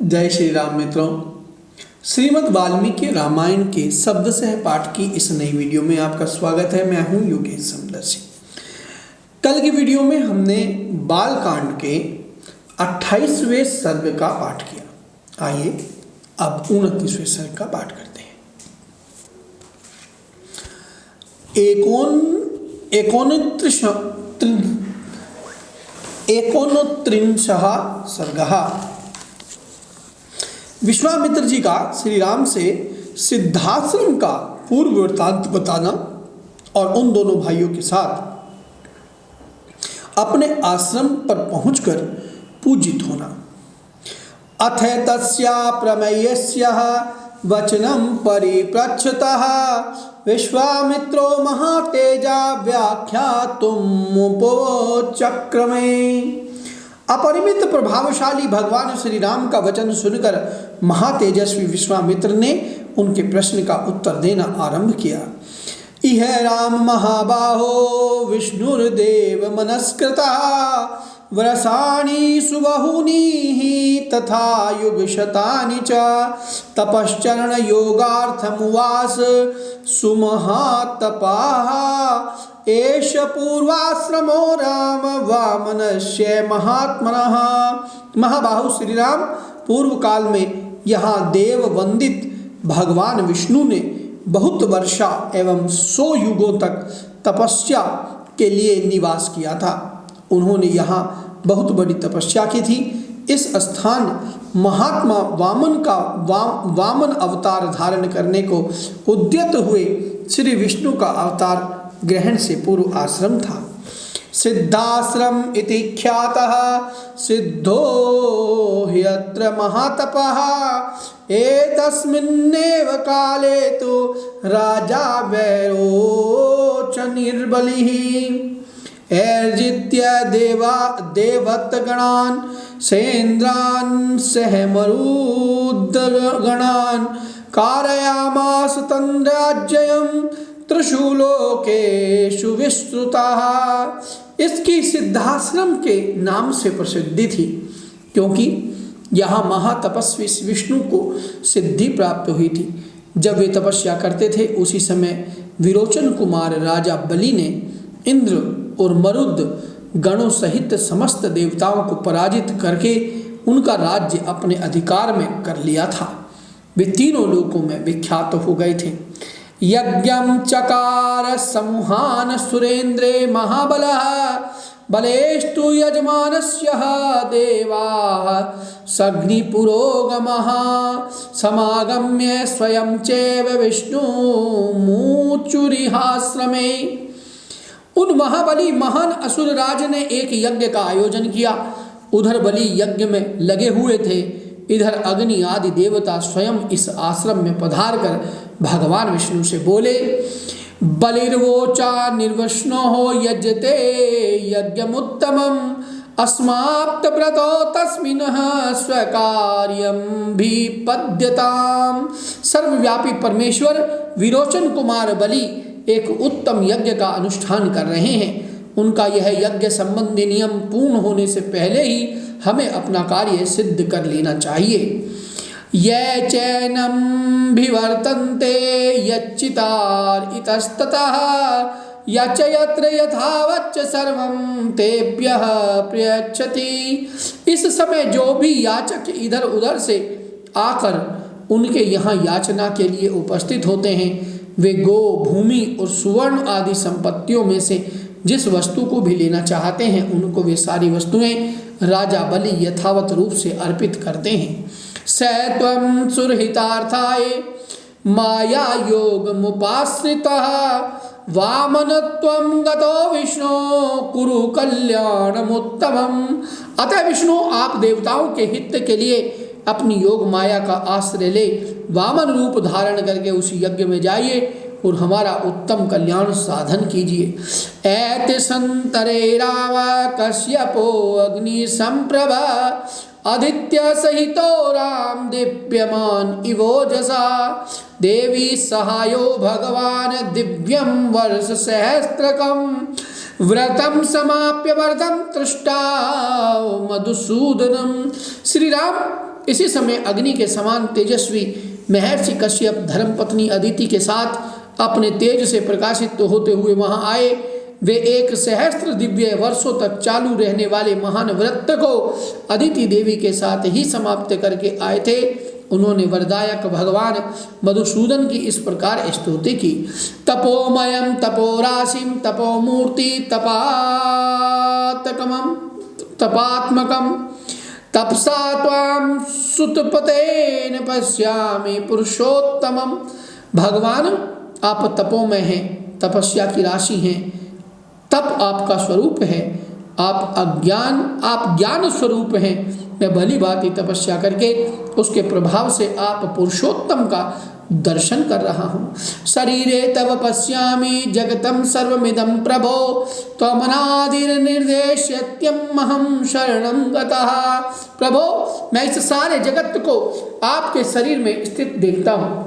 जय श्री राम मित्रों। श्रीमद् वाल्मीकि रामायण के शब्द सह पाठ की इस नई वीडियो में आपका स्वागत है। मैं हूं योगेश समदर्शी। कल की वीडियो में हमने बाल कांड के 28वें सर्ग का पाठ किया। आइए अब 29वें सर्ग का पाठ करते हैं। एकोनत्रिंशः सर्गः। विश्वामित्र जी का श्री राम से सिद्धाश्रम का पूर्व वृत्तांत बताना और उन दोनों भाइयों के साथ अपने आश्रम पर पहुंचकर पूजित होना। अथ तस्या प्रमेयस्यः वचनं परिप्रच्छतः विश्वामित्रो महातेजा व्याख्यातुमुपचक्रमे। अपरिमित प्रभावशाली भगवान श्री राम का वचन सुनकर महातेजस्वी विश्वामित्र ने उनके प्रश्न का उत्तर देना आरंभ किया। इह राम महाबाहो विष्णुर्देव मनस्कृता वर्षाणि सुबहुनि तथा युगशतानि च तपश्चरण योगार्थमुवास सुमहातपाः एष पूर्वाश्रमो राम वामनस्य महात्मनः। महाबाहु श्री राम पूर्व काल में यहाँ देव वंदित भगवान विष्णु ने बहुत वर्षा एवं 100 युगों तक तपस्या के लिए निवास किया था। उन्होंने यहाँ बहुत बड़ी तपस्या की थी। इस स्थान महात्मा वामन अवतार धारण करने को उद्यत हुए श्री विष्णु का अवतार ग्रहण से पूर्व आश्रम था। सिद्धाश्रम इति ख्यातः सिद्धो ह्यत्र महातपः एतस्मिन्नेव काले तु राजा वैरोच निर्बलिः ऐर्जित्य देवतगणान् सेन्द्रान् सहमरुद्गणान् कारयामास तन्राज्यं त्रिशूलोकेषु विस्तृतः। इसकी सिद्धाश्रम के नाम से प्रसिद्धि थी क्योंकि यहाँ महातपस्वी विष्णु को सिद्धि प्राप्त हुई थी। जब वे तपस्या करते थे उसी समय विरोचन कुमार राजा बलि ने इंद्र और मरुद गणों सहित समस्त देवताओं को पराजित करके उनका राज्य अपने अधिकार में कर लिया था। वे तीनों लोकों में विख्यात हो गए थे। यज्ञं चकार समूहान सुरेन्द्रे महाबलः बलेस्तु यजमानस्य देवाः सग्निपुरोगमः समागम्य स्वयं चैव विष्णु मूचुरिहाश्रमे। उन महाबली महान असुर राज ने एक यज्ञ का आयोजन किया। उधर बलि यज्ञ में लगे हुए थे, इधर अग्नि आदि देवता स्वयं इस आश्रम में पधार कर भगवान विष्णु से बोले। बलिर्वोचा निर्वष्णो यजते यज्ञमुत्तमम् अस्माप्त व्रतो तस्मिन्ह स्वकार्यं भिपद्यताम्। सर्वव्यापी परमेश्वर विरोचन कुमार बलि एक उत्तम यज्ञ का अनुष्ठान कर रहे हैं। उनका यह यज्ञ संबंधी नियम पूर्ण होने से पहले ही हमें अपना कार्य सिद्ध कर लेना चाहिए। ये चैनम भिवर्तन्ते यच्चितार इतस्ततः यच यत्र यथावच्च सर्वं तेभ्यः प्रयच्छति। इस समय जो भी याचक इधर उधर से आकर उनके यहाँ याचना के लिए उपस्थित होते हैं वे गो भूमि और सुवर्ण आदि संपत्तियों में से जिस वस्तु को भी लेना चाहते हैं उनको वे सारी वस्तुएं राजा बलि यथावत रूप से अर्पित करते हैं। स त्वं सुरहितार्थाय माया योग मुपाश्रितः वामन त्वं गतो विष्णु कुरु कल्याणमुत्तमम्। अतः विष्णु आप देवताओं के हित के लिए अपनी योग माया का आश्रय ले वामन रूप धारण करके उस यज्ञ में जाइए और हमारा उत्तम कल्याण साधन कीजिए। ऐति संतरे राव कश्यपो अग्नि संप्रभा आदित्य सहितो राम दीप्यमान इवोजसा देवी सहायो भगवान दिव्यम वर्ष सहस्त्रकम व्रतम समाप्य व्रतम तृष्टा मधुसूदनम। श्री राम इसी समय अग्नि के समान तेजस्वी महर्षि कश्यप धर्मपत्नी अदिति के साथ अपने तेज से प्रकाशित होते हुए वहां आए। वे 1 सहस्त्र दिव्य वर्षों तक चालू रहने वाले महान व्रत को अदिति देवी के साथ ही समाप्त करके आए थे। उन्होंने वरदायक भगवान मधुसूदन की इस प्रकार स्तुति की। तपोमयम तपोराशिम तपोमूर्ति तपात्मकम तपसा त्वां सुतपतेन पश्यामि पुरुषोत्तमम। भगवान आप तपोमय हैं, तपस्या की राशि हैं, तप आपका स्वरूप है, आप ज्ञान स्वरूप हैं। मैं भली भांति तपस्या करके उसके प्रभाव से आप पुरुषोत्तम का दर्शन कर रहा हूँ। शरीरे तव पश्यामि जगतम सर्वमिदं प्रभो त्वमनादिर्निर्देश्यत्यमहं शरणं गतः। प्रभो, मैं इस सारे जगत को आपके शरीर में स्थित देखता हूँ।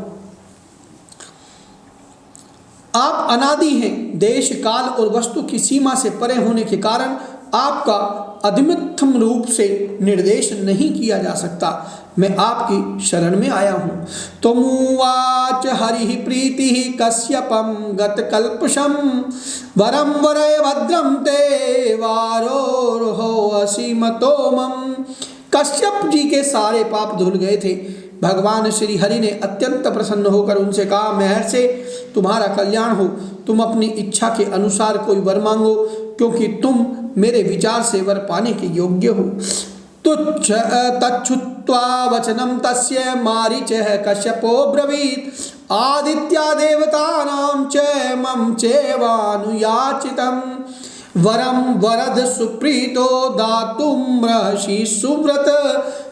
आप अनादि हैं, देश काल और वस्तु की सीमा से परे होने के कारण आपका अद्वितीय रूप से निर्देश नहीं किया जा सकता। मैं आपकी शरण में आया हूँ। तुमुवाच हरि प्रीति कश्यपम गतकल्पशम वरम वरय भद्रम ते वारोर्हो असीमतो मम। कश्यप जी के सारे पाप धुल गए थे। भगवान श्री हरि ने अत्यंत प्रसन्न होकर उनसे कहा, महर्षि, तुम्हारा कल्याण हो। तुम अपनी इच्छा के अनुसार कोई वर मांगो, क्योंकि तुम मेरे विचार से वर पाने के योग्य हो। तच्छ्रुत्वा वचनम तस्य मारीचः कश्यपो ब्रवीत आदित्या देवतानां च मम चैवानुयाचितं वरम वरद सुप्रीतो दातुं रहसि सुव्रत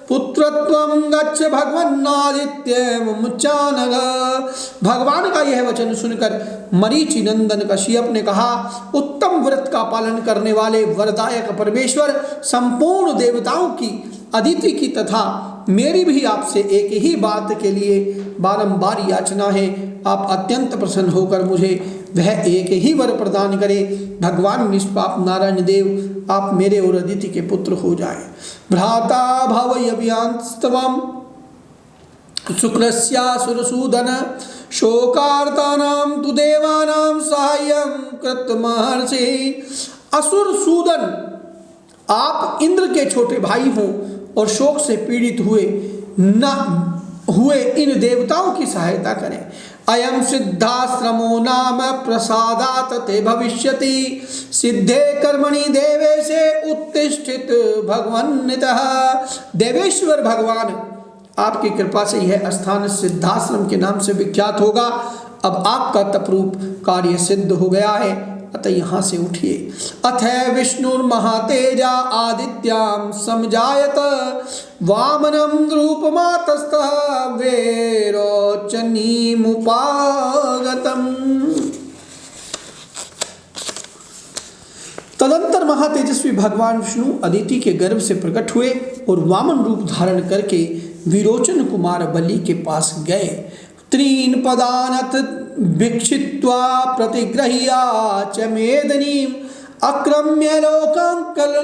पुत्रत्वं गच्छ भगवन्नादित्यमुच्चानघ। भगवान का यह वचन सुनकर मरीचि नंदन कश्यप ने कहा, उत्तम व्रत का पालन करने वाले वरदायक परमेश्वर, संपूर्ण देवताओं की, अदिति की तथा मेरी भी आपसे एक ही बात के लिए बारंबार याचना है। आप अत्यंत प्रसन्न होकर मुझे वह एक ही वर प्रदान करें। भगवान निष्पाप नारायण देव, आप मेरे और अदिति के पुत्र हो जाएं। भ्राता भवयभियान्तस्त्वं शुक्रस्यासुरसूदन शोकार्तानां तु देवानां साहाय्यं कृतमहर्षि। असुरसूदन, आप इंद्र के छोटे भाई हो और शोक से पीड़ित हुए इन देवताओं की सहायता करें। अयम सिद्धाश्रमो नाम प्रसादात ते भविष्यति सिद्धे कर्मणि देवेशे उत्तिष्ठित भगवन्नितः। देवेश्वर भगवान, आपकी कृपा से यह स्थान सिद्धाश्रम के नाम से विख्यात होगा। अब आपका तपरूप कार्य सिद्ध हो गया है, अतः यहाँ से उठिए। अथ विष्णुर्महातेजा आदित्यां समजायत वामनं रूपमातस्तः वेरोचनीमुपागतम्। तदंतर महातेजस्वी भगवान विष्णु अदिति के गर्भ से प्रकट हुए और वामन रूप धारण करके विरोचन कुमार बलि के पास गए। त्रीन पदानथ भिक्षित्वा प्रतिग्रह्या च मेदनीम अक्रम्य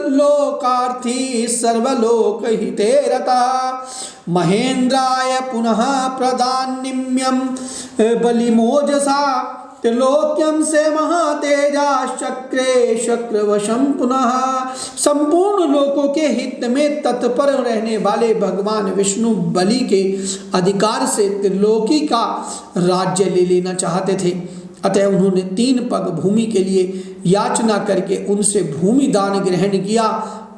लोकार्थी सर्वलोकहिते रतः महेन्द्राय पुनः प्रदान्यम बलिमोजसा त्रिलोक्यम से महातेजा शक्रे शक्रवशम पुनः। संपूर्ण लोकों के हित में तत्पर रहने वाले भगवान विष्णु बलि के अधिकार से त्रिलोकी का राज्य ले लेना चाहते थे। अतः उन्होंने 3 पग भूमि के लिए याचना करके उनसे भूमि दान ग्रहण किया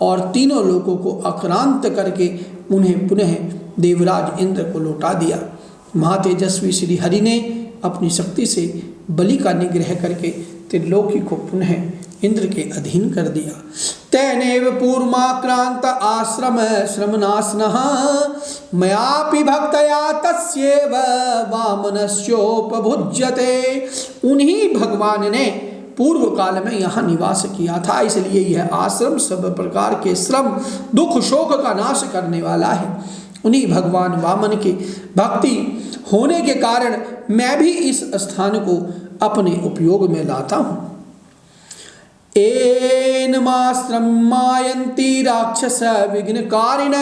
और तीनों लोकों को आक्रांत करके उन्हें पुनः देवराज इंद्र को लौटा दिया। महातेजस्वी श्री हरि ने अपनी शक्ति से बलि का निग्रह करके त्रिलोकी को पुनः इंद्र के अधीन कर दिया। तेनेव पूर्वाक्रांत आश्रम श्रमनाशनः मयापि भक्तया तस्यैव वामनस्योपभुज्यते। उन्हीं भगवान ने पूर्व काल में यहाँ निवास किया था, इसलिए यह आश्रम सब प्रकार के श्रम दुख शोक का नाश करने वाला है। उन्हीं भगवान वामन की भक्ति होने के कारण मैं भी इस स्थान को अपने उपयोग में लाता हूँ। एनमाश्रम मायन्ति राक्षस विघ्नकारिण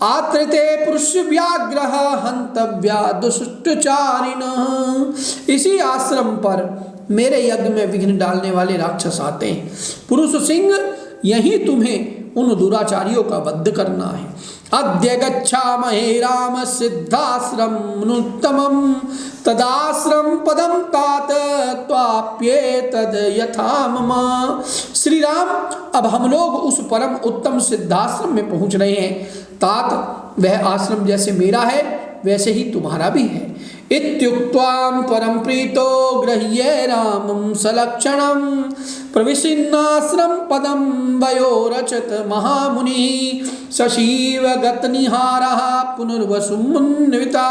आत्रिते पुरुष व्याग्रह हंतव्या दुष्टचारिणः। इसी आश्रम पर मेरे यज्ञ में विघ्न डालने वाले राक्षस आते हैं। पुरुष सिंह, यही तुम्हें उन दुराचारियों का वध करना है। अद्य गच्छामहे राम सिद्धाश्रम अनुत्तमं तदाश्रम पदम तात त्वाप्येतद् यथा मम। श्री राम, अब हम लोग उस परम उत्तम सिद्धाश्रम में पहुंच रहे हैं। तात, वह आश्रम जैसे मेरा है वैसे ही तुम्हारा भी है। इत्युक्त्वा परम प्रीतो गृह्य रामं सलक्षणं प्रविशिन्नाश्रम पदम वयोरचत महामुनि सशीव गतनिहारः पुनर्वसुमन्विता।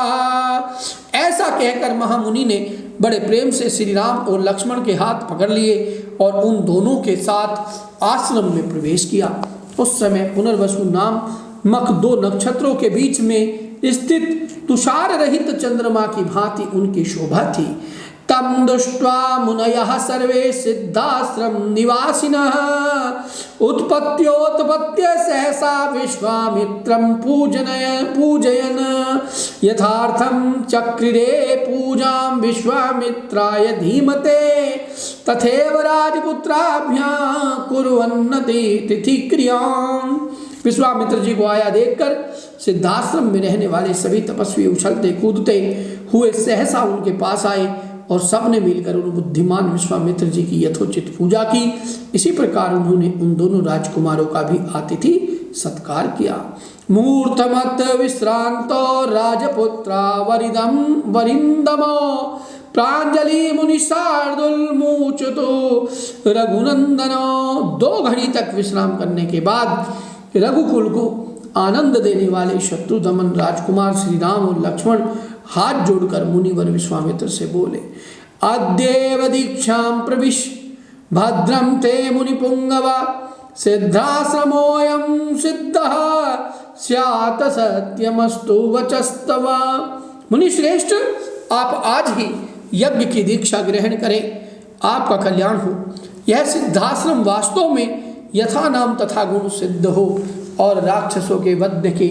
ऐसा कहकर महामुनि ने बड़े प्रेम से श्री राम और लक्ष्मण के हाथ पकड़ लिए और उन दोनों के साथ आश्रम में प्रवेश किया। उस समय पुनर्वसु नामक दो नक्षत्रों के बीच में स्थित तुषार रहित चंद्रमा की भांति उनकी शोभा थी। तम दृष्ट्वा मुनयः सर्वे सिद्धाश्रम निवासिनः उत्पत्त्योत्पत्त्य सहसा विश्वामित्रं पूजयन् यथार्थं चक्रिरे पूजां विश्वामित्राय धीमते तथैव राजपुत्राभ्यां कुर्वन्नति तिथि क्रियां। विश्वामित्र जी को आया देखकर सिद्धाश्रम में रहने वाले सभी तपस्वी उछलते कूदते हुए सहसा उनके पास आए और सबने मिलकर उन बुद्धिमान विश्वामित्र जी की यथोचित पूजा की। इसी प्रकार उन्होंने उन दोनों राजकुमारों का भी आतिथि सत्कार किया। मूर्धमत विश्रांतो राजपुत्रा वरिंदमो प्रांजलि मुनि शार्दुल मूचतो रघुनंदनो। 2 घड़ी तक विश्राम करने के बाद रघुकुल को आनंद देने वाले शत्रुदमन राजकुमार श्री राम और लक्ष्मण हाथ जोड़कर मुनिवर विश्वामित्र से बोले, अद्येव दीक्षां प्रविश भद्रं ते मुनिपुंगव सिद्धाश्रमोऽयं सिद्धः स्यात् सत्यमस्तु वचस्तव। मुनिश्रेष्ठ, आप आज ही यज्ञ की दीक्षा ग्रहण करें, आपका कल्याण हो। यह सिद्धाश्रम वास्तव में यथा नाम तथा गुण सिद्ध हो और राक्षसों के वध के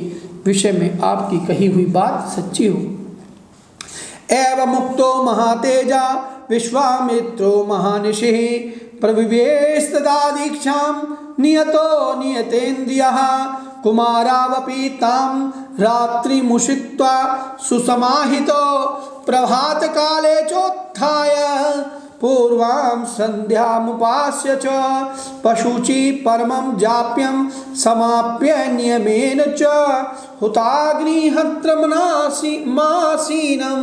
विषय में आपकी कही हुई बात सच्ची हो। एवं मुक्तो महातेजा विश्वामित्रो महानिशिः प्रविवेशतदा दीक्षां नियतो नियतेन्द्रियः कुमारावपि तां रात्रिमुषित्वा सुसमाहितो प्रभात काले चोत्थाय पूर्वां संध्यामुपास्य च पशुचि परमं जाप्यं समाप्य नियमेन च हुताग्निहत्रमनासीनं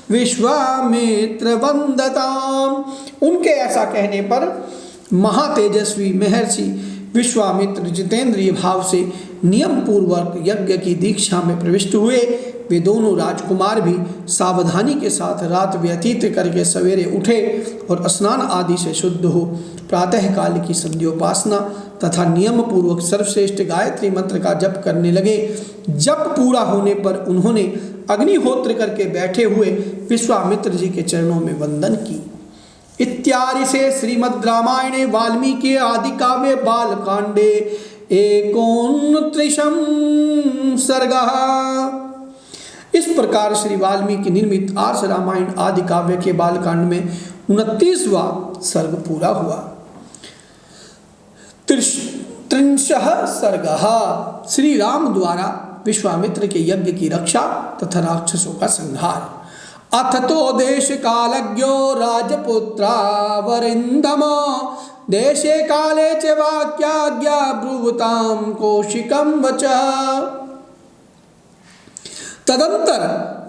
विश्वामित्र वंदताम्। उनके ऐसा कहने पर महातेजस्वी महर्षि विश्वामित्र जितेंद्रिय भाव से नियम पूर्वक यज्ञ की दीक्षा में प्रविष्ट हुए। वे दोनों राजकुमार भी सावधानी के साथ रात व्यतीत करके सवेरे उठे और स्नान आदि से शुद्ध हो प्रातः काल की संध्योपासना तथा नियम पूर्वक सर्वश्रेष्ठ गायत्री मंत्र का जप करने लगे। जप पूरा होने पर उन्होंने अग्निहोत्र करके बैठे हुए विश्वामित्र जी के चरणों में वंदन की। इत्यादि से श्रीमद् रामायणे वाल्मीकि आदि काव्ये बालकांडे 29 सर्गः। इस प्रकार श्री वाल्मीकि निर्मित आर्ष रामायण आदि काव्य के बालकांड में 29वां सर्ग पूरा हुआ। 30 सर्गः श्री राम द्वारा विश्वामित्र के यज्ञ की रक्षा तथा राक्षसों का संहार। अथ तो देश कालज्ञो राजपुत्रा वरिंदमो देशे काले च वाक्याज्ञा ब्रुवतां कौशिकं वचः। तदंतर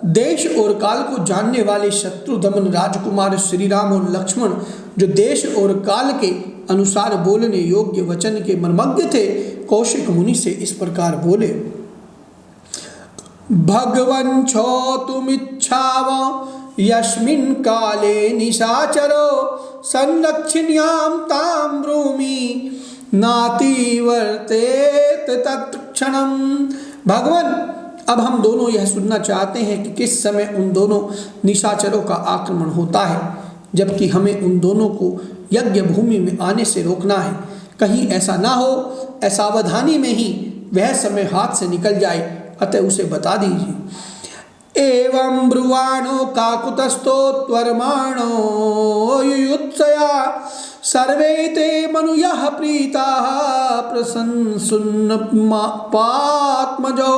देश और काल को जानने वाले शत्रुदमन राजकुमार श्री राम और लक्ष्मण, जो देश और काल के अनुसार बोलने योग्य वचन के मर्मज्ञ थे, कौशिक मुनि से इस प्रकार बोले, भगवन् क्षोतुमिच्छाव यस्मिन् काले निशाचरो संरक्षिण्यां तां ब्रूमि नातिवर्तेत तत्क्षणम्। भगवान, अब हम दोनों यह सुनना चाहते हैं कि किस समय उन दोनों निशाचरों का आक्रमण होता है, जबकि हमें उन दोनों को यज्ञ भूमि में आने से रोकना है। कहीं ऐसा ना हो असावधानी में ही वह समय हाथ से निकल जाए अतः उसे बता दीजिए। एवं ब्रुवाणो काकुतस्थो त्वर्माणो युयुत्सया सर्वे ते मनुयः प्रीताः प्रशंसुन् पात्मजो।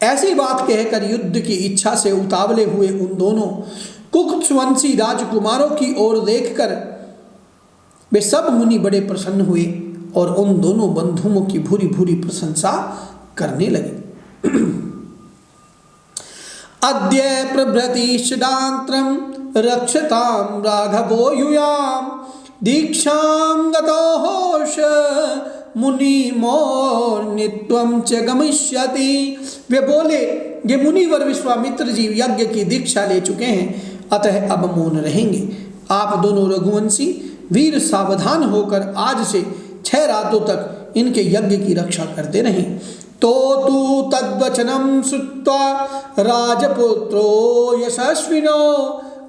ऐसी बात कहकर युद्ध की इच्छा से उतावले हुए उन दोनों कुक्षवंशी राजकुमारों की ओर देखकर वे सब मुनि बड़े प्रसन्न हुए और उन दोनों बंधुओं की भूरी भूरी प्रशंसा करने लगे। अद्य प्रभृतिश्चान्त्रं रक्षतां राघवो यूयां दीक्षां गतो होष मुनिमोर्नित्वं च गमिष्यति। वे बोले, ये मुनिवर विश्वामित्र जी यज्ञ की दीक्षा ले चुके हैं, अतः अब मौन रहेंगे। आप दोनों रघुवंशी वीर सावधान होकर आज से 6 रातों तक इनके यज्ञ की रक्षा करते रहें। तो तू तद्वचनं श्रुत्वा राजपुत्रो यशस्विनो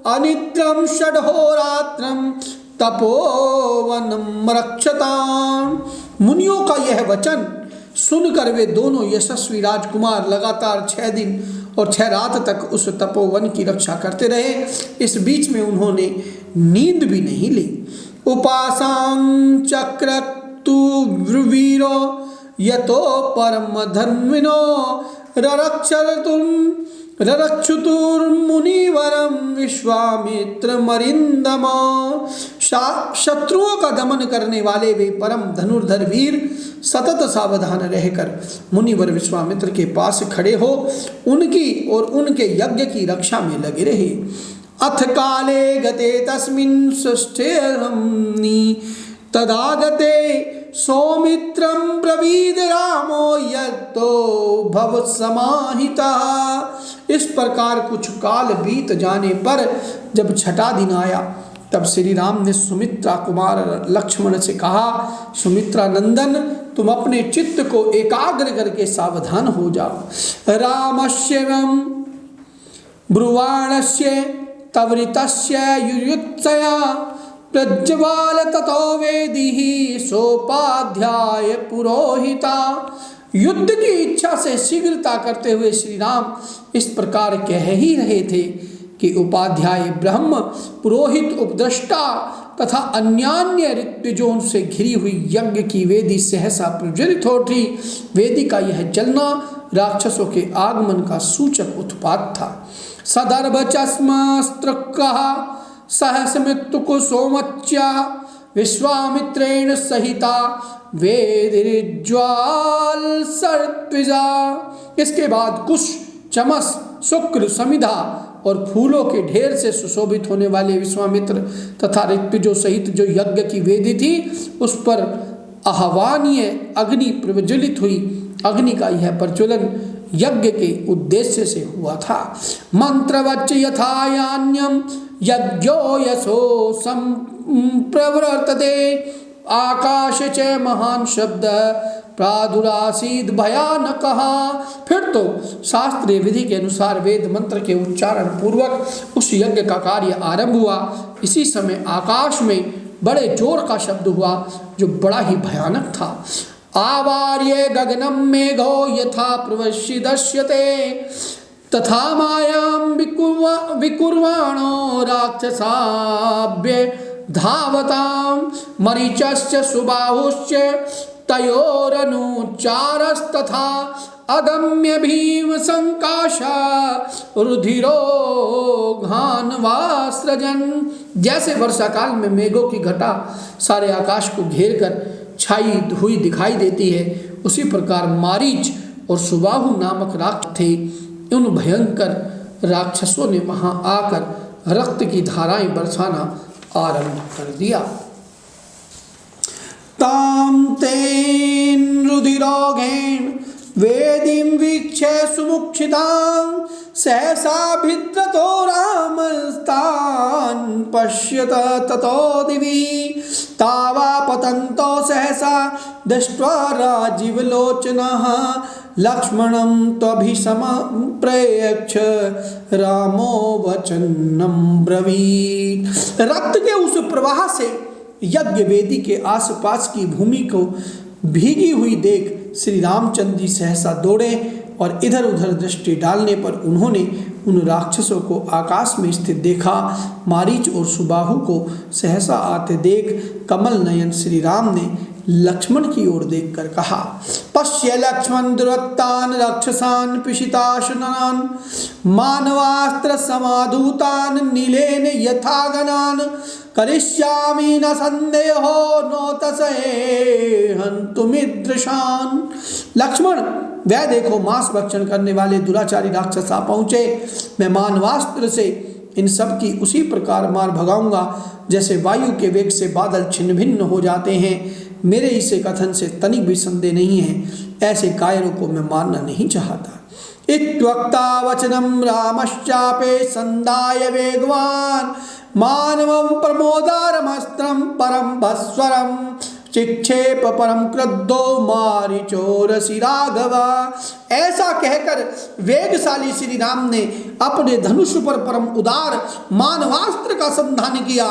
अनिद्रं षड्होरात्रं तपोवनं रक्षताम्। मुनियों का यह वचन सुनकर वे दोनों यशस्वी राजकुमार लगातार 6 दिन और 6 रात तक उस तपोवन की रक्षा करते रहे। इस बीच में उन्होंने नींद भी नहीं ली। उपासां चक्रतु वीरो यतो परम धन्विनो ररक्षुतुर्मुनिवरं विश्वामित्रमरिन्दम। शत्रुओं का दमन करने वाले वे परम धनुर्धर वीर सतत सावधान रहकर मुनिवर विश्वामित्र के पास खड़े हो उनकी और उनके यज्ञ की रक्षा में लगे रहे। अथ काले गते तस्मिन् षष्ठेऽहम्नि तदागते सौमित्रं ब्रवीद रामो यतो भव समाहितः। इस प्रकार कुछ काल बीत जाने पर जब 6ठा दिन आया तब श्री राम ने सुमित्रा कुमार लक्ष्मण से कहा, सुमित्रा नंदन, तुम अपने चित्त को एकाग्र करके सावधान हो जाओ। रामस्यैवं ब्रुवाणस्य तवरितस्य युयुत्सया प्रज्वाल ततो वेदिः सोपाध्याय पुरोहिता। युद्ध की इच्छा से शीघ्रता करते हुए श्री राम इस प्रकार कह ही रहे थे कि उपाध्याय ब्रह्म, पुरोहित, उपद्रष्टा तथा अन्यान्य ऋत्विजों से घिरी हुई यज्ञ की वेदी सहसा प्रज्वलित हो उठी। वेदी का यह जलना राक्षसों के आगमन का सूचक उत्पात था। सदर्भ चस्मस्त्रकः सहस्रमृत्युकुसुमच्या विश्वामित्रेण सहिता वेदिर्ज्वाल सर्त्विजा। इसके बाद कुश, चमस, शुक्र, समिधा और फूलों के ढेर से सुशोभित होने वाले विश्वामित्र तथा ऋत्विजों सहित जो यज्ञ की वेदी थी उस पर आह्वानीय अग्नि प्रज्वलित हुई। अग्नि का यह प्रज्वलन यज्ञ के उद्देश्य से हुआ था। मंत्रवच्च यथायान्यम यज्ञो यशो संप्रवर्तते आकाश च महान शब्द प्रादुरासीद भयानकः। फिर तो शास्त्रीय विधि के अनुसार वेद मंत्र के उच्चारण पूर्वक उस यज्ञ का कार्य आरंभ हुआ। इसी समय आकाश में बड़े जोर का शब्द हुआ जो बड़ा ही भयानक था। आवार्य गगनम मेघो यथा प्रवश्य दश्यते तथा मायां विकुर्वाणो राक्षसाभ्य धावतां मरीचश्च सुबाहुश्च तयोरनुचारस्तथा अगम्य भीम संकाशा रुधिरो घानवास्रजन। जैसे वर्षा काल में मेघों की घटा सारे आकाश को घेर कर छाई हुई दिखाई देती है, उसी प्रकार मारीच और सुबाहु नामक राक्षस थे। उन भयंकर राक्षसों ने वहां आकर रक्त की धाराएं बरसाना आरंभ कर दिया। ताम तेन रुधिरोघेन वेदीं वीक्ष्य सुमुक्षितां सहसा भिद्रतो रामस्तान् पश्यत ततो दिवि तावा पतन्तो सहसा दृष्ट्वा राजीवलोचनः लक्ष्मणं त्वभिसमप्रयच्छ रामो वचनं ब्रवीत्। रक्त के उस प्रवाह से यज्ञ वेदी के आसपास की भूमि को भीगी हुई देख श्री रामचंद्र जी सहसा दौड़े और इधर उधर दृष्टि डालने पर उन्होंने उन राक्षसों को आकाश में स्थित देखा। मारीच और सुबाहु को सहसा आते देख कमल नयन श्री राम ने लक्ष्मण की ओर देखकर कहा, पश्य लक्ष्मण दुरत्तान राक्षसान् पिशिताशनान् मानवास्त्र समाधूतान् नीलेन यथागणान् करिष्यामि न संदेहो नोतसे हन्तुमिदृशान्। लक्ष्मण, वह देखो मांस भक्षण करने वाले दुराचारी राक्षस आ पहुंचे। मैं मानवास्त्र से इन सब की उसी प्रकार मार भगाऊंगा जैसे वायु के वेग से बादल छिन्न भिन्न हो जाते हैं। मेरे इसे कथन से तनिक भी संदेह नहीं है। ऐसे कायरों को मैं मारना नहीं चाहता। इत्युक्ता वचनम रामश्चापे संदाय वेगवान मानवं प्रमोदारमस्त्रं परम भस्वरम चिक्षेप परम क्रुद्धो मारीचोरसि राघव। ऐसा कहकर वेगशाली श्री राम ने अपने धनुष पर परम उदार मानवास्त्र का संधान किया।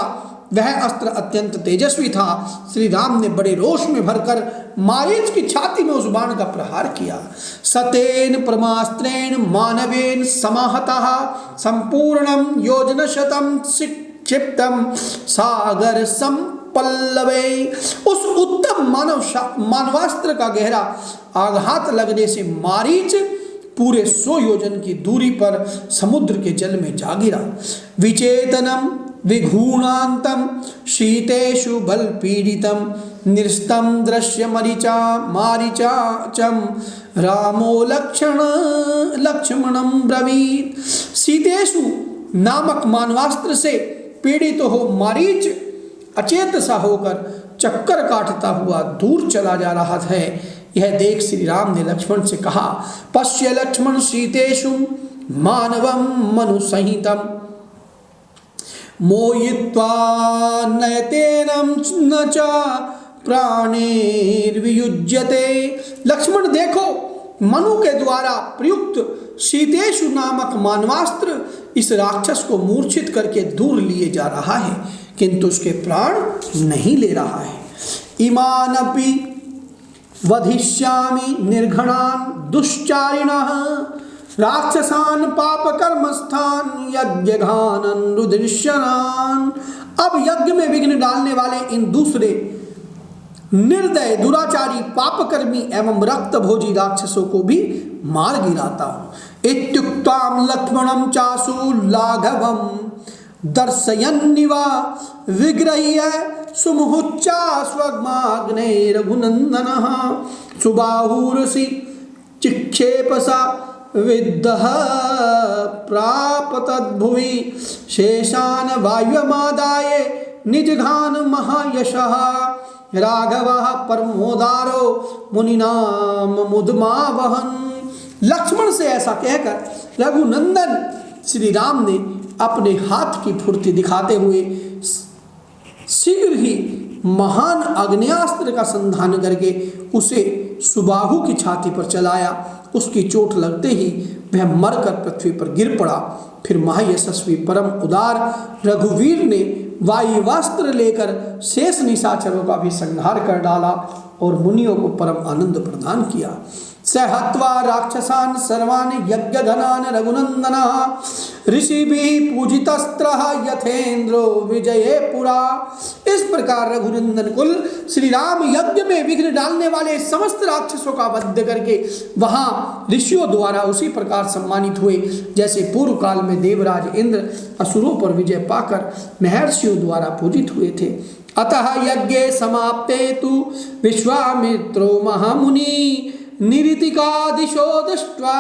वह अस्त्र अत्यंत तेजस्वी था। श्री राम ने बड़े रोष में भरकर मारीच की छाती में उस बाण का प्रहार किया। सतेन परमास्त्रेण मानवेन समाहतः संपूर्णम योजनशतम क्षिप्तम सागर संपल्लवे। उस उत्तम मानवास्त्र का गहरा आघात लगने से मारीच पूरे 100 योजन की दूरी पर समुद्र के जल में जा गिरा। विचेतनम विघूणांतम शीतेषु बल पीड़ितम निस्तम दृश्य मरीचा मारीचाचम रामो लक्ष्मणम ब्रवीत। शीतेषु नामक मानवास्त्र से पीड़ित हो मारीच अचेत सा होकर चक्कर काटता हुआ दूर चला जा रहा है। यह देख श्री राम ने लक्ष्मण से कहा, पश्य लक्ष्मण शीतेषु मानवम मनुसहितम मोहित्वा नयतेनम न च प्राणेर्वियुज्यते। लक्ष्मण देखो, मनु के द्वारा प्रयुक्त शीतेषु नामक मानवास्त्र इस राक्षस को मूर्छित करके दूर लिए जा रहा है, किंतु उसके प्राण नहीं ले रहा है। इमानपि वधिष्यामि निर्घणान् दुश्चारिणः राक्षसान् पापकर्मस्थान् यज्ञघानन् रुधिष्यनान्। अब यज्ञ में विघ्न डालने वाले इन दूसरे निर्दय दुराचारी पापकर्मी एवं रक्तभोजी राक्षसों को भी मार गिराता हूं। इत्युक्तां लक्ष्मणं चासु लाघवं दर्शयन्निव विग्रह्य सुमुहुच्चा स्वग्माग्ने रघुनन्दनः सुबाहुरसि चिक्षेपसा विद्धः प्रापतद्भुवि शेषान् वायुमादाय निजघान महायशः राघवः परमोदारो मुनिनाम मुदमावहन्। लक्ष्मण से ऐसा कहकर रघुनंदन श्री राम ने अपने हाथ की फुर्ती दिखाते हुए शीघ्र ही महान आग्नेयास्त्र का संधान करके उसे सुबाहु की छाती पर चलाया। उसकी चोट लगते ही वह मरकर पृथ्वी पर गिर पड़ा। फिर महायशस्वी परम उदार रघुवीर ने वायुवास्त्र लेकर शेष निशाचरों का भी संहार कर डाला और मुनियों को परम आनंद प्रदान किया। सहत्वा राक्षसान् सर्वान् यज्ञधनान् रघुनन्दनः ऋषिभिः पूजितस्त्रः यथेन्द्रो विजये पुरा। इस प्रकार रघुनंदन कुल श्री राम यज्ञ में विघ्न डालने वाले समस्त राक्षसों का वध करके वहां ऋषियों द्वारा उसी प्रकार सम्मानित हुए जैसे पूर्व काल में देवराज इंद्र असुरों पर विजय पाकर महर्षियों द्वारा पूजित हुए थे। अतः यज्ञे समाप्ते तु विश्वामित्रो महामुनि निरीतिकादिशो दृष्ट्वा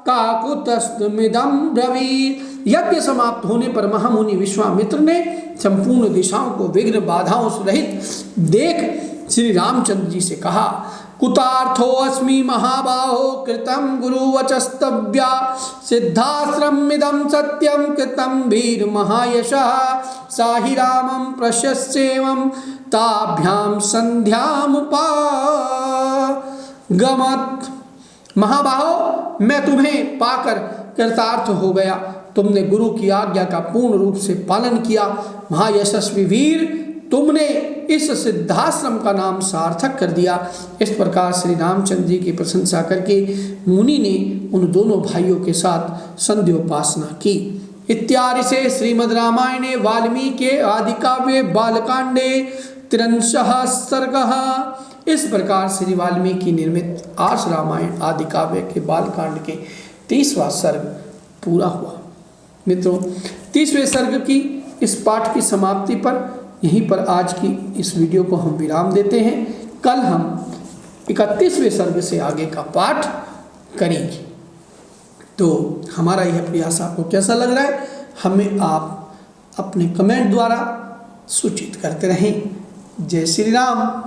काकुतस्तमिदं ब्रवीत्। यज्ञ समाप्त होने पर महामुनि विश्वामित्र ने संपूर्ण दिशाओं को विघ्न बाधाओं से रहित देख श्री रामचंद्र जी से कहा, कुतार्थोऽस्मि महाबाहो कृतं गुरुवचस्तव्या सिद्धाश्रममिदं सत्यं कृतं वीर महायशः साहि रामं प्रशस्येवं ताभ्यां संध्यामुपागमत्। महाबाहो, मैं तुम्हें पाकर कृतार्थ हो गया। तुमने गुरु की आज्ञा का पूर्ण रूप से पालन किया। महायशस्वी वीर, तुमने इस सिद्धाश्रम का नाम सार्थक कर दिया। इस प्रकार श्री रामचंद्र जी की प्रशंसा करके मुनि ने उन दोनों भाइयों के साथ संध्योपासना की। इत्यादि से श्रीमद् रामायणे वाल्मीकि आदि काव्ये बालकांडे 53 सर्गः। इस प्रकार श्री वाल्मीकि निर्मित आज रामायण आदि काव्य के बालकांड के 30वां सर्ग पूरा हुआ। मित्रों, 30वें सर्ग की इस पाठ की समाप्ति पर यहीं पर आज की इस वीडियो को हम विराम देते हैं। कल हम 31वें सर्ग से आगे का पाठ करेंगे। तो हमारा यह प्रयास आपको कैसा लग रहा है, हमें आप अपने कमेंट द्वारा सूचित करते रहें। जय श्री राम।